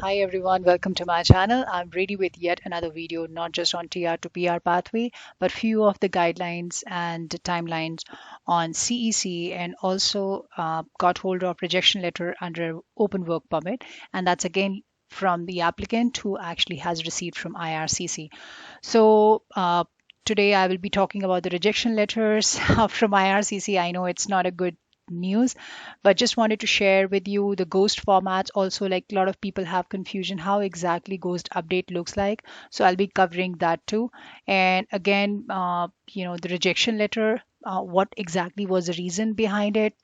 Hi everyone, welcome to my channel. I'm ready with yet another video, not just on TR to PR pathway, but few of the guidelines and timelines on CEC, and also got hold of rejection letter under open work permit. And that's again from the applicant who actually has received from IRCC. So today I will be talking about the rejection letters from IRCC. I know it's not a good news, but just wanted to share with you the ghost formats. Also, like a lot of people have confusion how exactly ghost update looks like, so I'll be covering that too. And again, the rejection letter, what exactly was the reason behind it,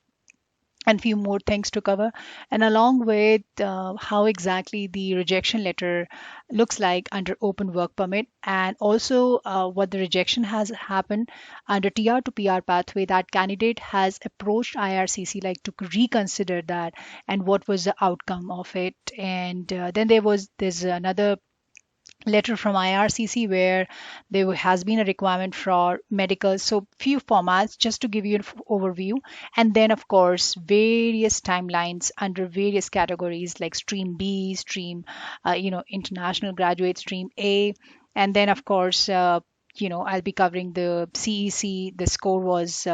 and few more things to cover, and along with how exactly the rejection letter looks like under open work permit, and also what the rejection has happened under TR to PR pathway, that candidate has approached IRCC like to reconsider that, and what was the outcome of it. And then there's another letter from IRCC where there has been a requirement for medical. So few formats just to give you an overview, and then of course various timelines under various categories like stream B, stream, international graduate stream A, and then of course. I'll be covering the CEC. The score was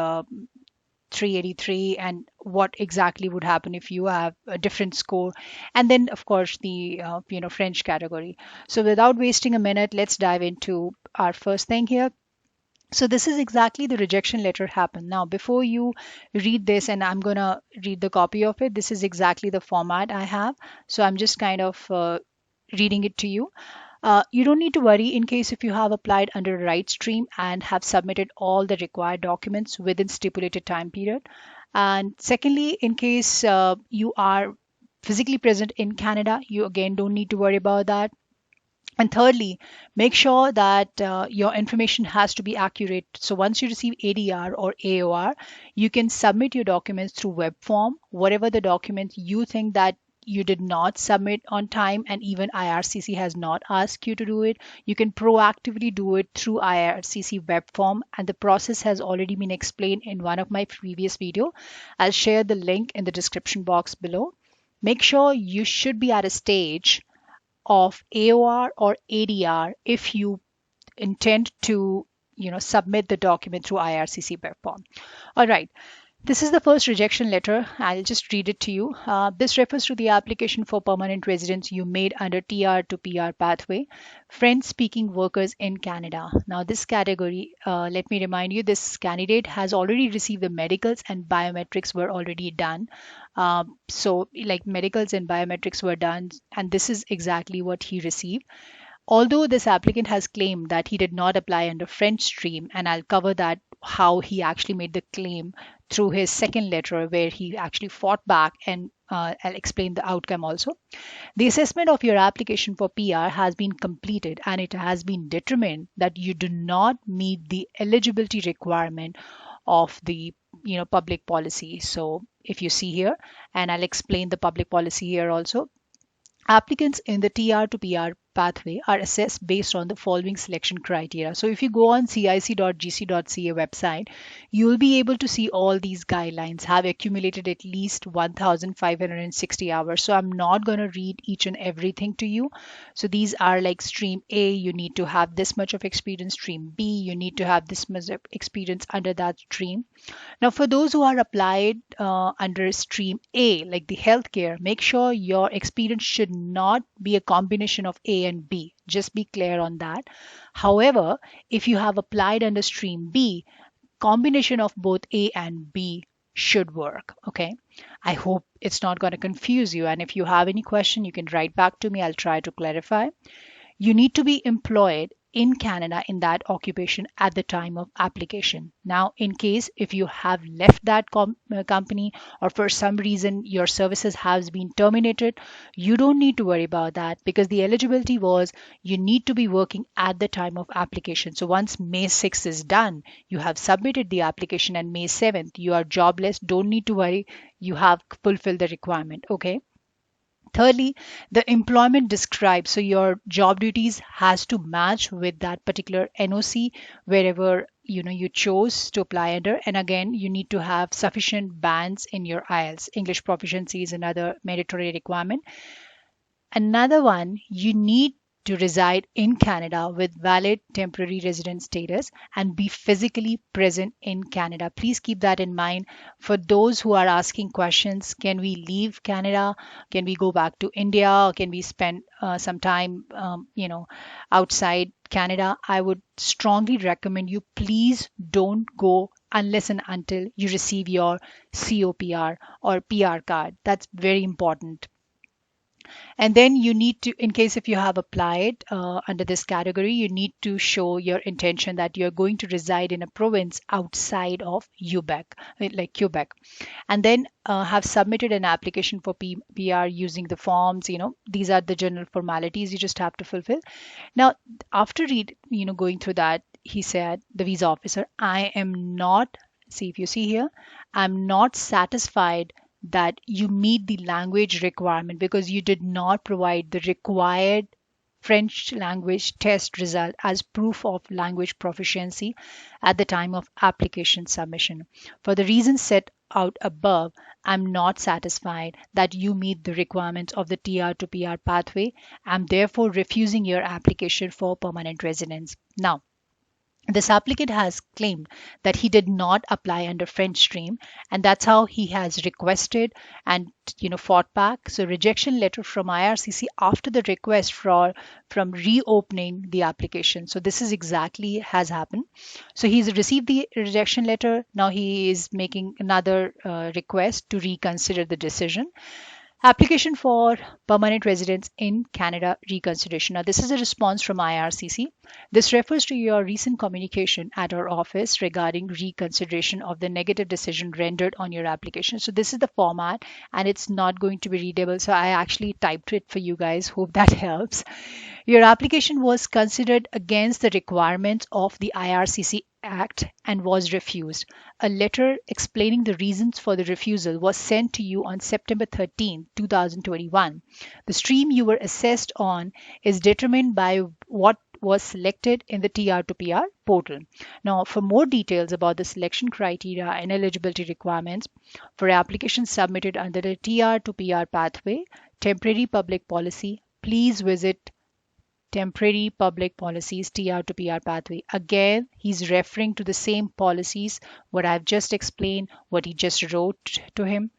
383, and what exactly would happen if you have a different score, and then of course the French category. So without wasting a minute, let's dive into our first thing here. So this is exactly the rejection letter happened. Now before you read this, and I'm gonna read the copy of it, this is exactly the format I have, so I'm just kind of reading it to you. You don't need to worry in case if you have applied under the right stream and have submitted all the required documents within stipulated time period. And secondly, in case you are physically present in Canada, you again don't need to worry about that. And thirdly, make sure that your information has to be accurate. So once you receive ADR or AOR, you can submit your documents through web form, whatever the document you think that you did not submit on time, and even IRCC has not asked you to do it, you can proactively do it through IRCC web form, and the process has already been explained in one of my previous video. I'll share the link in the description box below. Make sure you should be at a stage of AOR or ADR if you intend to submit the document through IRCC web form. All right. This is the first rejection letter. I'll just read it to you. This refers to the application for permanent residence you made under TR to PR pathway, French-speaking workers in Canada. Now, this category, let me remind you, this candidate has already received the medicals and biometrics were already done. So, like medicals and biometrics were done, and this is exactly what he received. Although this applicant has claimed that he did not apply under French stream, and I'll cover that how he actually made the claim through his second letter where he actually fought back, and I'll explain the outcome also. The assessment of your application for PR has been completed, and it has been determined that you do not meet the eligibility requirement of the public policy. So if you see here, and I'll explain the public policy here also, applicants in the TR to PR pathway are assessed based on the following selection criteria. So if you go on cic.gc.ca website, you will be able to see all these guidelines have accumulated at least 1,560 hours. So I'm not going to read each and everything to you. So these are like stream A, you need to have this much of experience. Stream B, you need to have this much of experience under that stream. Now, for those who are applied under stream A, like the healthcare, make sure your experience should not be a combination of A and B. Just be clear on that. However, if you have applied under stream B, combination of both A and B should work. Okay. I hope it's not going to confuse you. And if you have any question, you can write back to me. I'll try to clarify. You need to be employed in Canada in that occupation at the time of application. Now, in case if you have left that company, or for some reason your services has been terminated, you don't need to worry about that, because the eligibility was you need to be working at the time of application. So once May 6th is done, you have submitted the application, and May 7th you are jobless, don't need to worry, you have fulfilled the requirement. Okay. Thirdly, the employment described, so your job duties has to match with that particular NOC wherever you chose to apply under. And again, you need to have sufficient bands in your IELTS. English proficiency is another mandatory requirement. Another one, you need to reside in Canada with valid temporary resident status and be physically present in Canada. Please keep that in mind. For those who are asking questions, can we leave Canada? Can we go back to India? Or can we spend some time, outside Canada? I would strongly recommend you please don't go unless and until you receive your COPR or PR card. That's very important. And then you need to, in case if you have applied under this category, you need to show your intention that you're going to reside in a province outside of Quebec, like Quebec, and then have submitted an application for PR using the forms. These are the general formalities you just have to fulfill. Now, after going through that, he said, the visa officer, I am not, see if you see here, I'm not satisfied that you meet the language requirement because you did not provide the required French language test result as proof of language proficiency at the time of application submission. For the reasons set out above, I'm not satisfied that you meet the requirements of the TR to PR pathway. I'm therefore refusing your application for permanent residence. Now, this applicant has claimed that he did not apply under French stream, and that's how he has requested and fought back. So rejection letter from IRCC after the request from reopening the application. So this is exactly has happened. So he's received the rejection letter. Now he is making another request to reconsider the decision. Application for permanent residence in Canada reconsideration. Now, this is a response from IRCC. This refers to your recent communication at our office regarding reconsideration of the negative decision rendered on your application. So this is the format and it's not going to be readable. So I actually typed it for you guys. Hope that helps. Your application was considered against the requirements of the IRCC Act and was refused. A letter explaining the reasons for the refusal was sent to you on September 13, 2021. The stream you were assessed on is determined by what was selected in the TR to PR portal. Now, for more details about the selection criteria and eligibility requirements for applications submitted under the TR to PR pathway, temporary public policy, please visit temporary public policies TR to PR pathway. Again, he's referring to the same policies, what I've just explained, what he just wrote to him.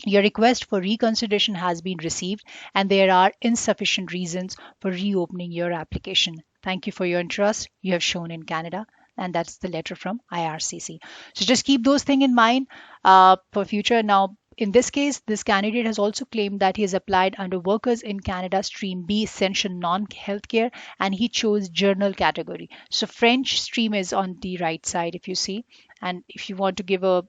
Your request for reconsideration has been received and there are insufficient reasons for reopening your application. Thank you for your interest you have shown in Canada. And that's the letter from IRCC. So just keep those things in mind for future. Now, in this case, this candidate has also claimed that he has applied under Workers in Canada Stream B Essential Non-Healthcare and he chose Journal category. So French stream is on the right side if you see. And if you want to give a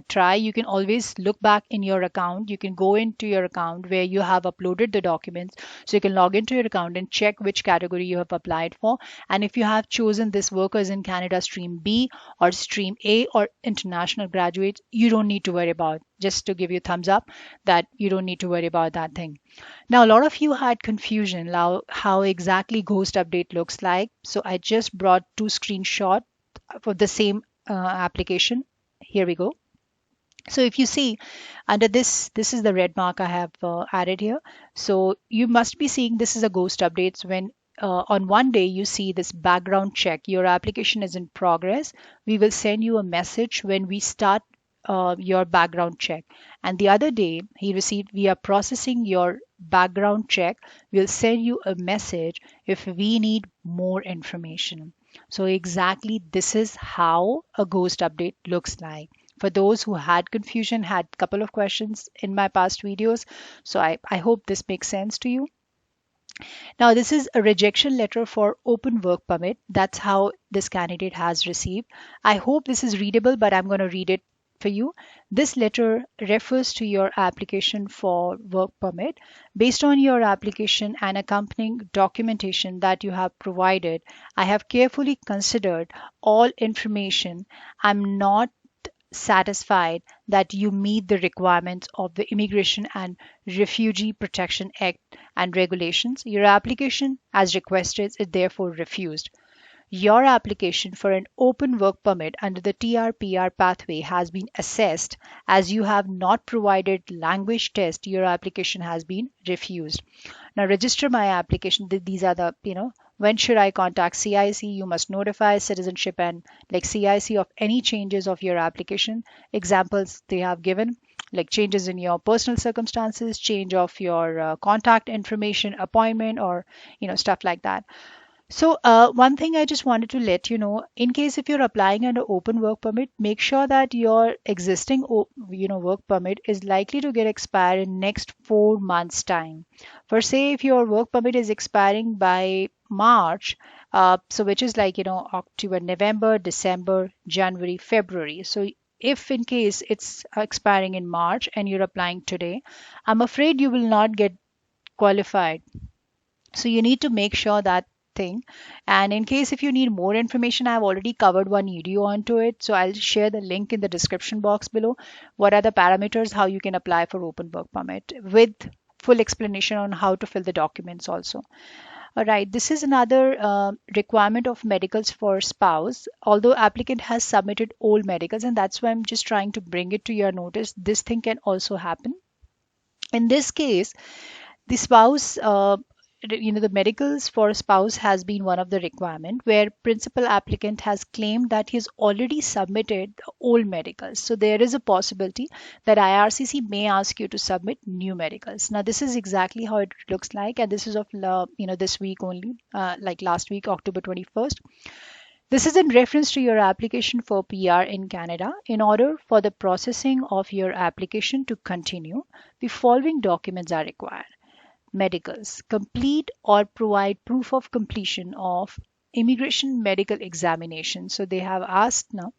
try, you can always look back in your account. You can go into your account where you have uploaded the documents. So you can log into your account and check which category you have applied for. And if you have chosen this Workers in Canada Stream B or Stream A or International Graduates, you don't need to worry about. Just to give you a thumbs up that you don't need to worry about that thing. Now, a lot of you had confusion how exactly Ghost Update looks like. So I just brought two screenshots for the same application. Here we go. So if you see under this is the red mark I have added here. So you must be seeing this is a Ghost Updates when on one day you see this background check. Your application is in progress. We will send you a message when we start your background check. And the other day he received, we are processing your background check. We'll send you a message if we need more information. So exactly this is how a Ghost Update looks like. For those who had confusion, had a couple of questions in my past videos. So I hope this makes sense to you. Now, this is a rejection letter for open work permit. That's how this candidate has received. I hope this is readable, but I'm going to read it for you. This letter refers to your application for work permit. Based on your application and accompanying documentation that you have provided, I have carefully considered all information. I'm not satisfied that you meet the requirements of the Immigration and Refugee Protection Act and regulations. Your application as requested is therefore refused. your application for an open work permit under the TR-PR pathway has been assessed as you have not provided language test, your application has been refused. Now register my application. These are the, when should I contact CIC? You must notify citizenship and like CIC of any changes of your application. Examples they have given, like changes in your personal circumstances, change of your contact information, appointment, or stuff like that. So one thing I just wanted to let you know, in case if you're applying under open work permit, make sure that your existing work permit is likely to get expired in next 4 months time. For say if your work permit is expiring by March, so which is like October, November, December, January, February. So if in case it's expiring in March and you're applying today, I'm afraid you will not get qualified. So you need to make sure that thing. And in case if you need more information, I've already covered one video onto it. So I'll share the link in the description box below. What are the parameters, how you can apply for open work permit with full explanation on how to fill the documents also. All right, this is another requirement of medicals for spouse. Although applicant has submitted old medicals, and that's why I'm just trying to bring it to your notice. This thing can also happen. In this case, the spouse the medicals for spouse has been one of the requirement where principal applicant has claimed that he's already submitted the old medicals. So there is a possibility that IRCC may ask you to submit new medicals. Now this is exactly how it looks like, and this is of this week only, like last week, October 21st. This is in reference to your application for PR in Canada. In order for the processing of your application to continue, the following documents are required. Medicals. Complete or provide proof of completion of immigration medical examination. So they have asked now,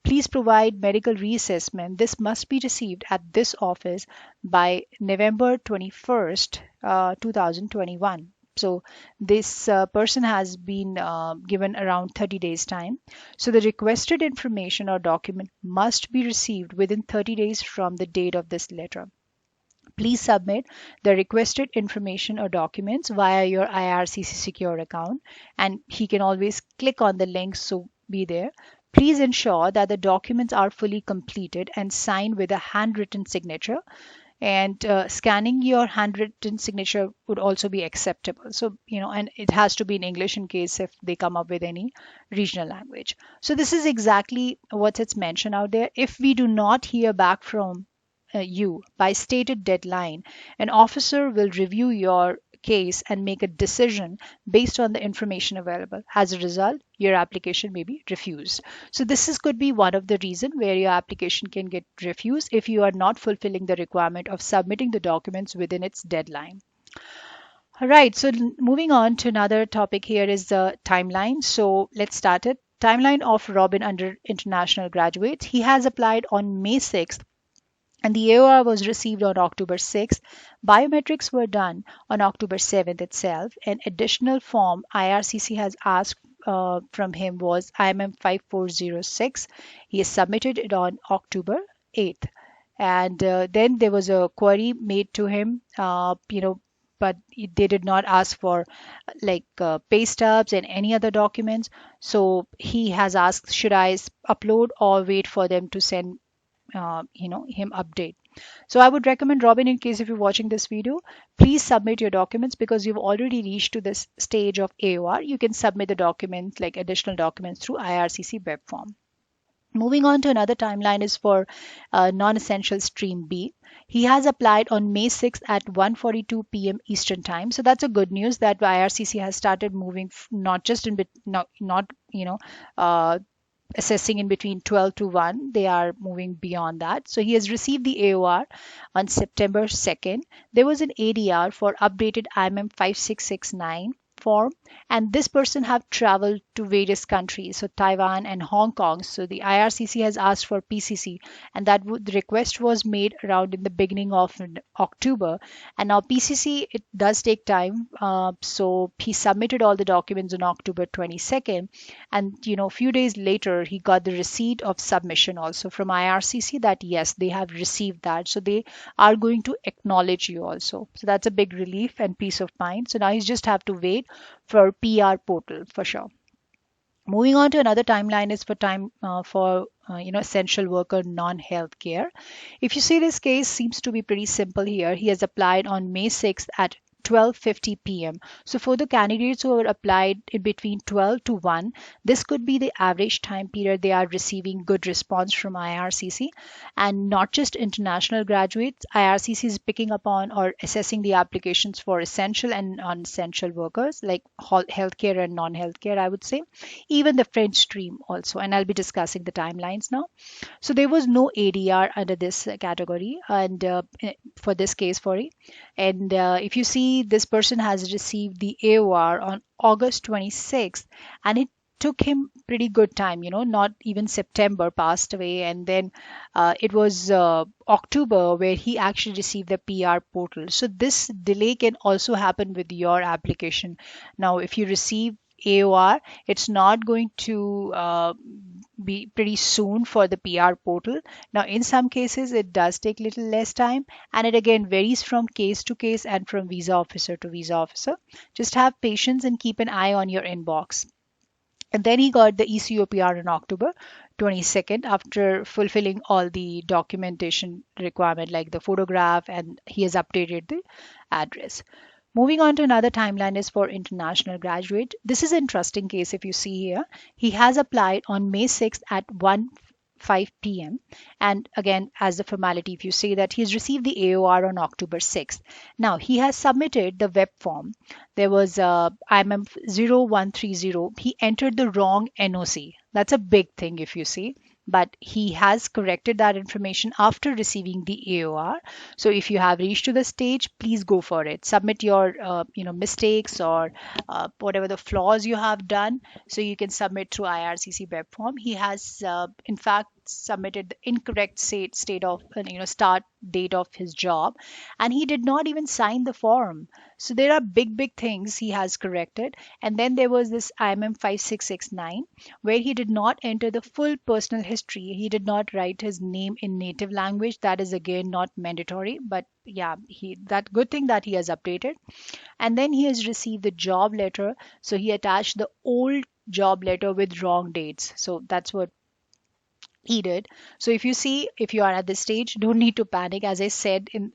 please provide medical reassessment. This must be received at this office by November 21st, 2021. So this person has been given around 30 days time. So the requested information or document must be received within 30 days from the date of this letter. Please submit the requested information or documents via your IRCC secure account, and he can always click on the link, so be there. Please ensure that the documents are fully completed and signed with a handwritten signature, and scanning your handwritten signature would also be acceptable. So and it has to be in English in case if they come up with any regional language. So this is exactly what it's mentioned out there. If we do not hear back from you by stated deadline, an officer will review your case and make a decision based on the information available. As a result, your application may be refused. So this could be one of the reasons where your application can get refused if you are not fulfilling the requirement of submitting the documents within its deadline. All right, so moving on to another topic here is the timeline. So let's start it. Timeline of Robin under international graduates. He has applied on May 6th and the AOR was received on October 6th. Biometrics were done on October 7th itself. An additional form IRCC has asked from him was IMM 5406. He has submitted it on October 8th. And then there was a query made to him, but they did not ask for like pay stubs and any other documents. So he has asked, should I upload or wait for them to send him update? So I would recommend, Robin, in case if you're watching this video, please submit your documents because you've already reached to this stage of AOR. You can submit the documents, like additional documents, through IRCC web form. Moving on to another timeline is for non-essential stream B. He has applied on May 6th at 1:42 p.m. Eastern time. So that's a good news that IRCC has started moving, not just in assessing in between 12 to 1. They are moving beyond that. So he has received the AOR on September 2nd. There was an ADR for updated IMM 5669 form, and this person have traveled to various countries, so Taiwan and Hong Kong. So the IRCC has asked for PCC, and the request was made around in the beginning of October. And now PCC, it does take time. So he submitted all the documents on October 22nd, and a few days later he got the receipt of submission also from IRCC that yes, they have received that. So they are going to acknowledge you also. So that's a big relief and peace of mind. So now you just have to wait for PR portal for sure. Moving on to another timeline is for essential worker non-healthcare. If you see, this case seems to be pretty simple here. He has applied on May 6th at 12:50 p.m. So for the candidates who are applied in between 12 to 1, this could be the average time period they are receiving good response from IRCC. And not just international graduates, IRCC is picking up on or assessing the applications for essential and non-essential workers like healthcare and non-healthcare, I would say, even the French stream also. And I'll be discussing the timelines now. So there was no ADR under this category, and for this case, sorry. And if you see, this person has received the AOR on August 26th, and it took him pretty good time, not even September passed away, and then it was October where he actually received the PR portal. So this delay can also happen with your application. Now if you receive AOR, it's not going to be pretty soon for the PR portal. Now, in some cases, it does take little less time, and it again varies from case to case and from visa officer to visa officer. Just have patience and keep an eye on your inbox. And then he got the eCOPR on October 22nd after fulfilling all the documentation requirement like the photograph, and he has updated the address. Moving on to another timeline is for international graduate. This is an interesting case if you see here. He has applied on May 6th at 1:05 p.m. And again, as the formality, if you say that he's received the AOR on October 6th. Now, he has submitted the web form. There was IMM 0130. He entered the wrong NOC. That's a big thing if you see. But he has corrected that information after receiving the AOR. So if you have reached to the stage, please go for it. Submit your mistakes or whatever the flaws you have done. So you can submit through IRCC web form. He has in fact submitted the incorrect start date of his job, and he did not even sign the form. So there are big things he has corrected. And then there was this IMM 5669 where he did not enter the full personal history. He did not write his name in native language. That is again not mandatory, but yeah, that good thing that he has updated. And then he has received the job letter. So he attached the old job letter with wrong dates. So that's what he did. So if you see, if you are at this stage, don't need to panic. As I said in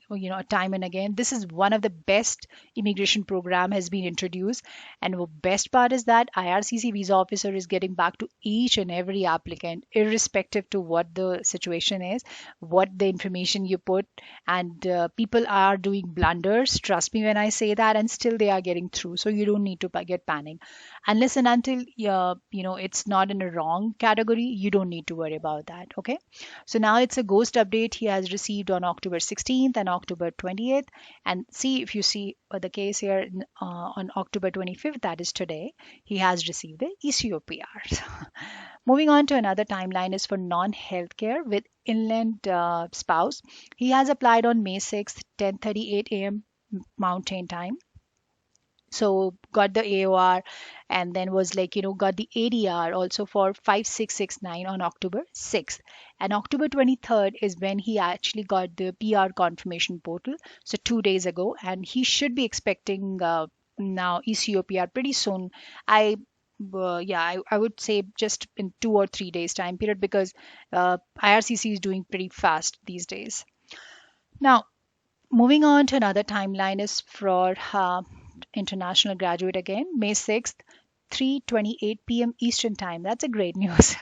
time and again, this is one of the best immigration program has been introduced. And the best part is that IRCC visa officer is getting back to each and every applicant, irrespective to what the situation is, what the information you put. And people are doing blunders, trust me when I say that, and still they are getting through. So you don't need to get panic unless and until it's not in a wrong category. You don't need to worry about that. Okay, so now it's a ghost update he has received on October 16th and October 20th. And see, if you see the case here on October 25th, that is today, he has received the eCOPR. Moving on to another timeline is for non-healthcare with inland spouse. He has applied on May 6th, 10:38 a.m. Mountain Time. So got the AOR, and then was got the ADR also for 5669 on October 6th. And October 23rd is when he actually got the PR confirmation portal, so 2 days ago, and he should be expecting now eCOPR pretty soon. I would say just in 2 or 3 days time period, because IRCC is doing pretty fast these days. Now, moving on to another timeline is for international graduate again, May 6th, 3:28 p.m. Eastern Time. That's a great news.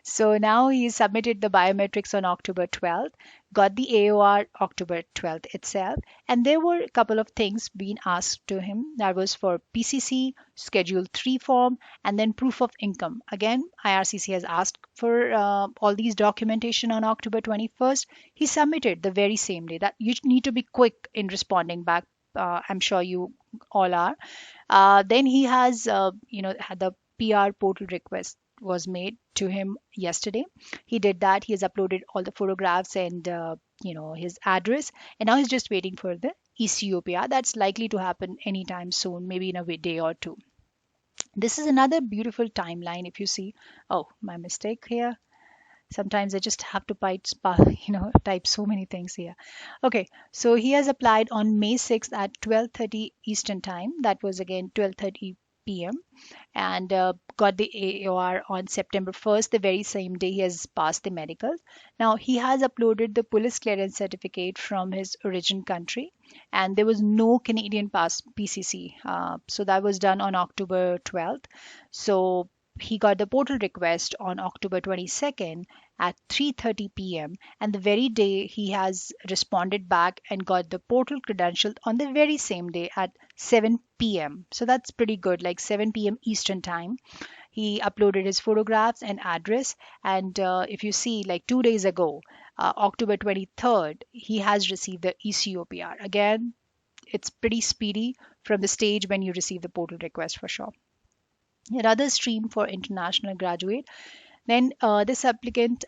So now he submitted the biometrics on October 12th, got the AOR October 12th itself, and there were a couple of things being asked to him. That was for PCC, Schedule 3 form, and then proof of income. Again, IRCC has asked for all these documentation on October 21st. He submitted the very same day. That you need to be quick in responding back. I'm sure you all are. Then he has, had the PR portal request was made to him yesterday. He did that. He has uploaded all the photographs and his address, and now he's just waiting for the eCOPR. That's likely to happen anytime soon, maybe in a day or two. This is another beautiful timeline. If you see, oh, my mistake here. Sometimes I just have to type so many things here. Okay, so he has applied on May 6th at 12:30 Eastern Time. That was again 12:30 p.m. and got the AOR on September 1st, the very same day he has passed the medical. Now, he has uploaded the police clearance certificate from his origin country, and there was no Canadian PCC. So that was done on October 12th. So he got the portal request on October 22nd at 3:30 p.m. and the very day he has responded back and got the portal credentialed on the very same day at 7 p.m. So that's pretty good, like 7 p.m. Eastern time. He uploaded his photographs and address, and if you see, like 2 days ago, October 23rd, he has received the eCOPR. Again, it's pretty speedy from the stage when you receive the portal request for sure. Another stream for international graduate. Then this applicant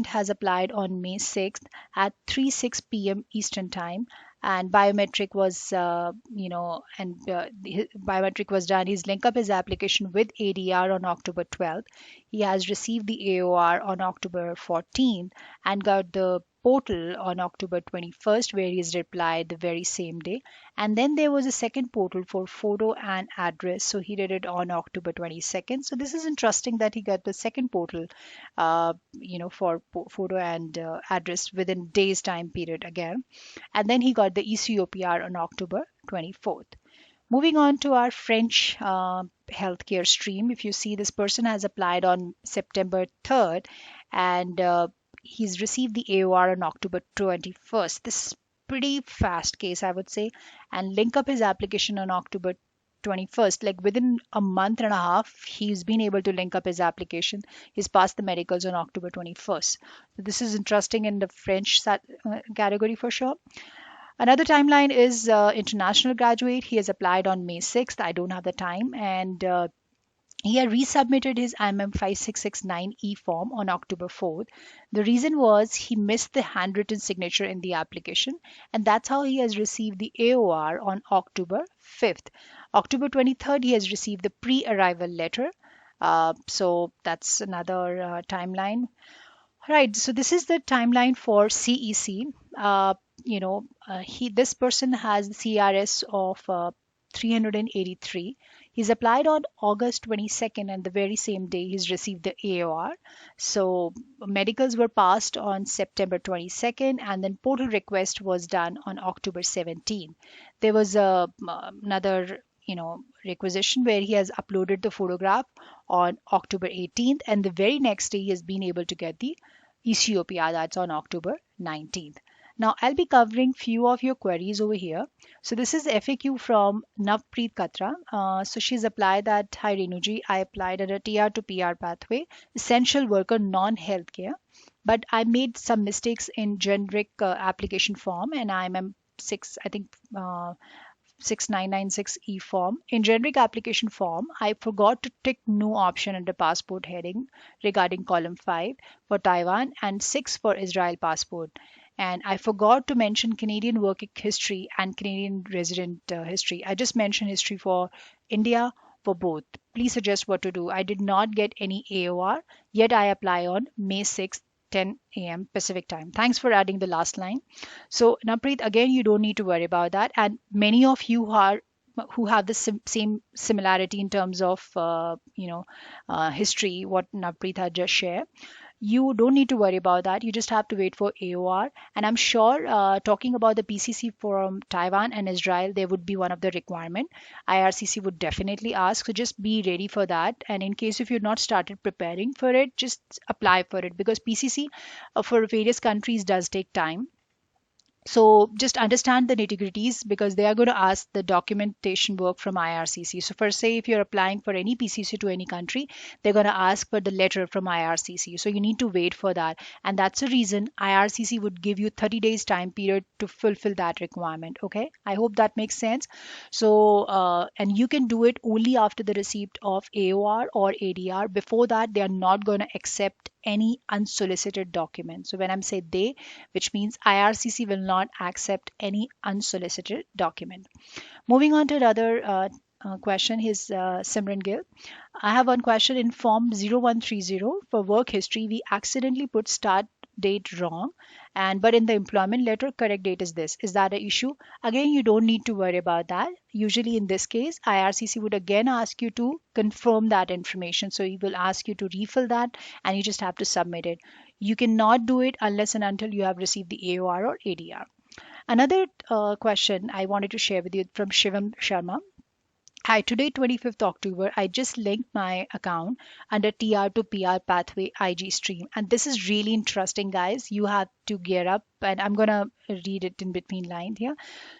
has applied on May 6th at 3:06 p.m. Eastern time, and biometric was biometric was done. He's linked up his application with ADR on October 12th. He has received the AOR on October 14th and got the portal on October 21st, where he's replied the very same day. And then there was a second portal for photo and address, so he did it on October 22nd. So this is interesting that he got the second portal for photo and address within days time period again. And then he got the eCOPR on October 24th. Moving on to our French healthcare stream, if you see, this person has applied on September 3rd and he's received the AOR on October 21st. This is pretty fast case, I would say, and link up his application on October 21st. Like within a month and a half, he's been able to link up his application. He's passed the medicals on October 21st. So this is interesting in the French category for sure. Another timeline is international graduate. He has applied on May 6th. I don't have the time. And he had resubmitted his IMM 5669E form on October 4th. The reason was he missed the handwritten signature in the application, and that's how he has received the AOR on October 5th. October 23rd, he has received the pre-arrival letter. So that's another timeline. Right, so this is the timeline for CEC. This person has the CRS of 383. He's applied on August 22nd, and the very same day he's received the AOR. So medicals were passed on September 22nd, and then portal request was done on October 17th. There was another requisition where he has uploaded the photograph on October 18th, and the very next day he has been able to get the eCOPR, that's on October 19th. Now I'll be covering few of your queries over here. So this is FAQ from Navpreet Katra. So she's applied that, hi Renuji, I applied at a TR to PR pathway, essential worker, non-healthcare, but I made some mistakes in generic application form, and I'm 6996E form. In generic application form, I forgot to tick no option under passport heading regarding column 5 for Taiwan and 6 for Israel passport. And I forgot to mention Canadian work history and Canadian resident history. I just mentioned history for India for both. Please suggest what to do. I did not get any AOR, yet I apply on May 6th, 10 a.m. Pacific time. Thanks for adding the last line. So Napreet, again, you don't need to worry about that. And many of you who have the same similarity in terms of history, what Napreet had just shared, you don't need to worry about that. You just have to wait for AOR. And I'm sure talking about the PCC from Taiwan and Israel, there would be one of the requirement. IRCC would definitely ask. So just be ready for that. And in case if you've not started preparing for it, just apply for it, because PCC for various countries does take time. So just understand the nitty-gritties, because they are going to ask the documentation work from IRCC. So for say if you're applying for any PCC to any country, they're going to ask for the letter from IRCC. So you need to wait for that. And that's the reason IRCC would give you 30 days time period to fulfill that requirement. Okay, I hope that makes sense. So and you can do it only after the receipt of AOR or ADR. Before that, they are not going to accept any unsolicited document. So when I'm saying they, which means IRCC will not accept any unsolicited document. Moving on to another question, his Simran Gill. I have one question. In form 0130 for work history, we accidentally put start date wrong, and but in the employment letter correct date is this. Is that an issue? Again, you don't need to worry about that. Usually in this case, IRCC would again ask you to confirm that information. So he will ask you to refill that, and you just have to submit it. You cannot do it unless and until you have received the AOR or ADR. Another question I wanted to share with you from Shivam Sharma. Hi, today 25th October, I just linked my account under TR to PR pathway IG stream. And this is really interesting, guys. You have to gear up, and I'm going to read it in between lines here.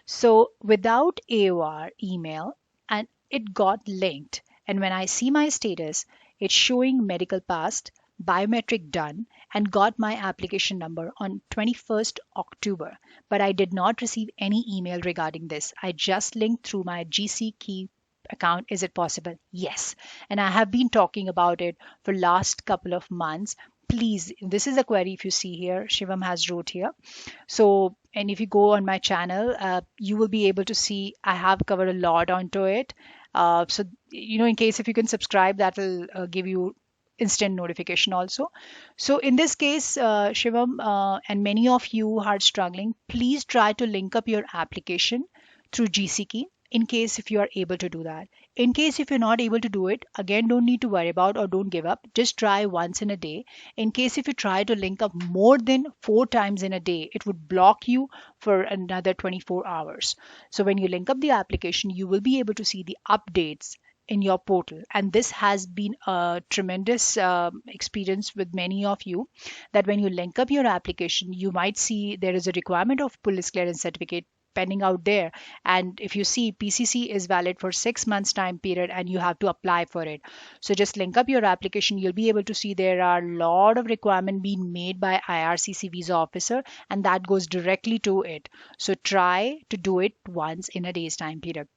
So without AOR email, and it got linked. And when I see my status, it's showing medical passed, biometric done, and got my application number on 21st October. But I did not receive any email regarding this. I just linked through my GC key account. Is it possible? Yes. And I have been talking about it for last couple of months. Please, this is a query. If you see here, Shivam has wrote here. So, and if you go on my channel, you will be able to see I have covered a lot onto it. So, in case if you can subscribe, that will give you instant notification also. So in this case, Shivam, and many of you are struggling, please try to link up your application through GC key in case if you are able to do that. In case if you're not able to do it, again, don't need to worry about or don't give up. Just try once in a day. In case if you try to link up more than 4 times in a day, it would block you for another 24 hours. So when you link up the application, you will be able to see the updates in your portal, and this has been a tremendous experience with many of you, that when you link up your application, you might see there is a requirement of police clearance certificate pending out there, and if you see PCC is valid for 6 months time period and you have to apply for it. So just link up your application. You'll be able to see there are a lot of requirement being made by IRCC visa officer, and that goes directly to it. So try to do it once in a day's time period,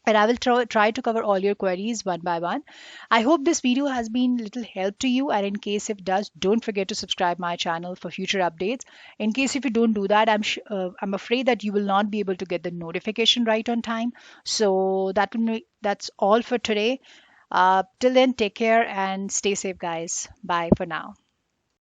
and I will try to cover all your queries one by one. I hope this video has been little help to you, and in case if it does, don't forget to subscribe my channel for future updates. In case if you don't do that, I'm afraid that you will not be able to get the notification right on time. So that's all for today. Till then, take care and stay safe, guys. Bye for now.